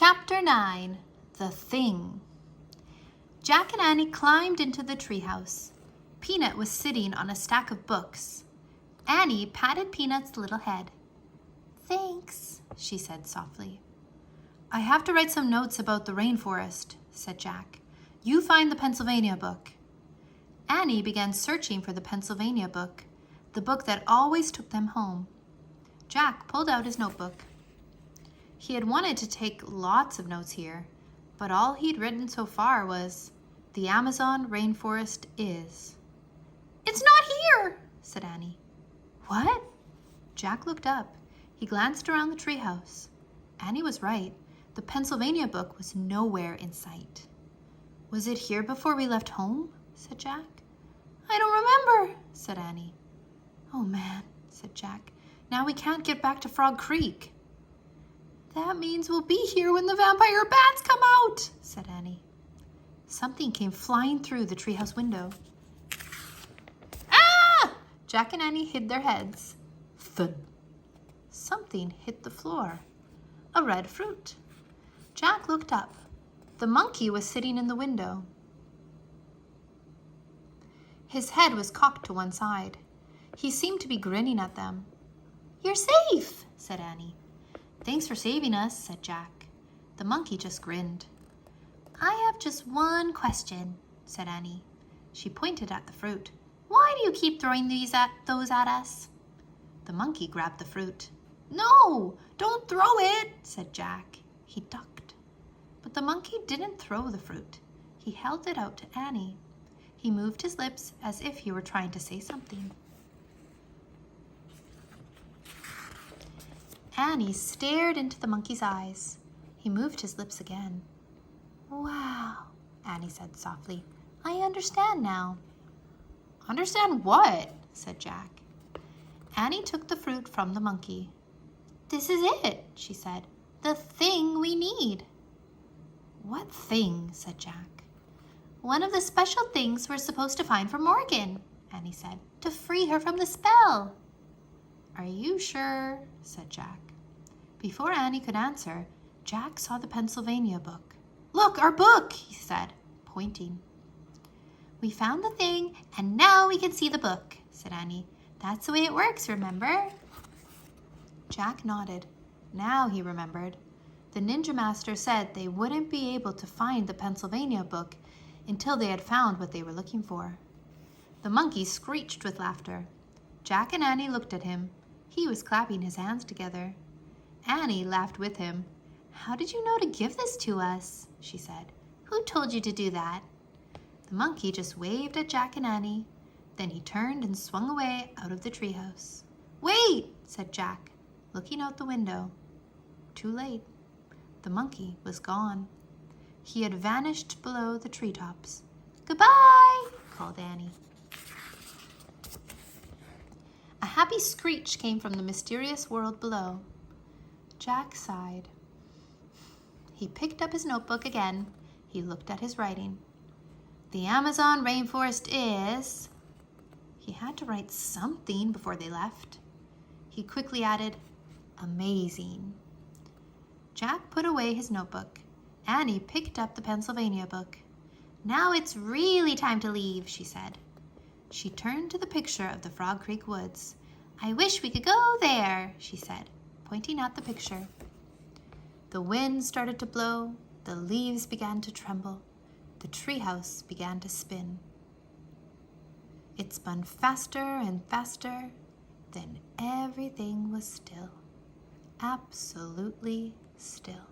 Chapter 9. The Thing. Jack and Annie climbed into the treehouse. Peanut was sitting on a stack of books. Annie patted Peanut's little head. "Thanks," she said softly. "I have to write some notes about the rainforest," said Jack. "You find the Pennsylvania book." Annie began searching for the Pennsylvania book, the book that always took them home. Jack pulled out his notebook. He had wanted to take lots of notes here, but all he'd written so far was, "The Amazon rainforest is." "It's not here," said Annie. "What?" Jack looked up. He glanced around the treehouse. Annie was right. The Pennsylvania book was nowhere in sight. "Was it here before we left home?" said Jack. "I don't remember," said Annie. "Oh man," said Jack. "Now we can't get back to Frog Creek." "That means we'll be here when the vampire bats come out," said Annie. Something came flying through the treehouse window. "Ah!" Jack and Annie hid their heads. Thud! Something hit the floor. A red fruit. Jack looked up. The monkey was sitting in the window. His head was cocked to one side. He seemed to be grinning at them. "You're safe," said Annie. "Thanks for saving us," said Jack. The monkey just grinned. "I have just one question," said Annie. She pointed at the fruit. "Why do you keep throwing those at us?" The monkey grabbed the fruit. "No, don't throw it," said Jack. He ducked. But the monkey didn't throw the fruit. He held it out to Annie. He moved his lips as if he were trying to say something. Annie stared into the monkey's eyes. He moved his lips again. "Wow," Annie said softly. "I understand now." "Understand what?" said Jack. Annie took the fruit from the monkey. "This is it," she said. "The thing we need." "What thing?" said Jack. "One of the special things we're supposed to find for Morgan," Annie said, "to free her from the spell." "Are you sure?" said Jack. Before Annie could answer, Jack saw the Pennsylvania book. "Look, our book," he said, pointing. "We found the thing, and now we can see the book," said Annie. "That's the way it works, remember?" Jack nodded. Now he remembered. The Ninja Master said they wouldn't be able to find the Pennsylvania book until they had found what they were looking for. The monkey screeched with laughter. Jack and Annie looked at him. He was clapping his hands together. Annie laughed with him. "How did you know to give this to us?" she said. "Who told you to do that?" The monkey just waved at Jack and Annie. Then he turned and swung away out of the treehouse. "Wait!" said Jack, looking out the window. Too late. The monkey was gone. He had vanished below the treetops. "Goodbye!" called Annie. A happy screech came from the mysterious world below. Jack sighed. He picked up his notebook again. He looked at his writing. "The Amazon rainforest is..." He had to write something before they left. He quickly added, "amazing." Jack put away his notebook. Annie picked up the Pennsylvania book. "Now it's really time to leave," she said. She turned to the picture of the Frog Creek woods. "I wish we could go there," she said, pointing at the picture. The wind started to blow. The leaves began to tremble. The treehouse began to spin. It spun faster and faster. Then everything was still. Absolutely still.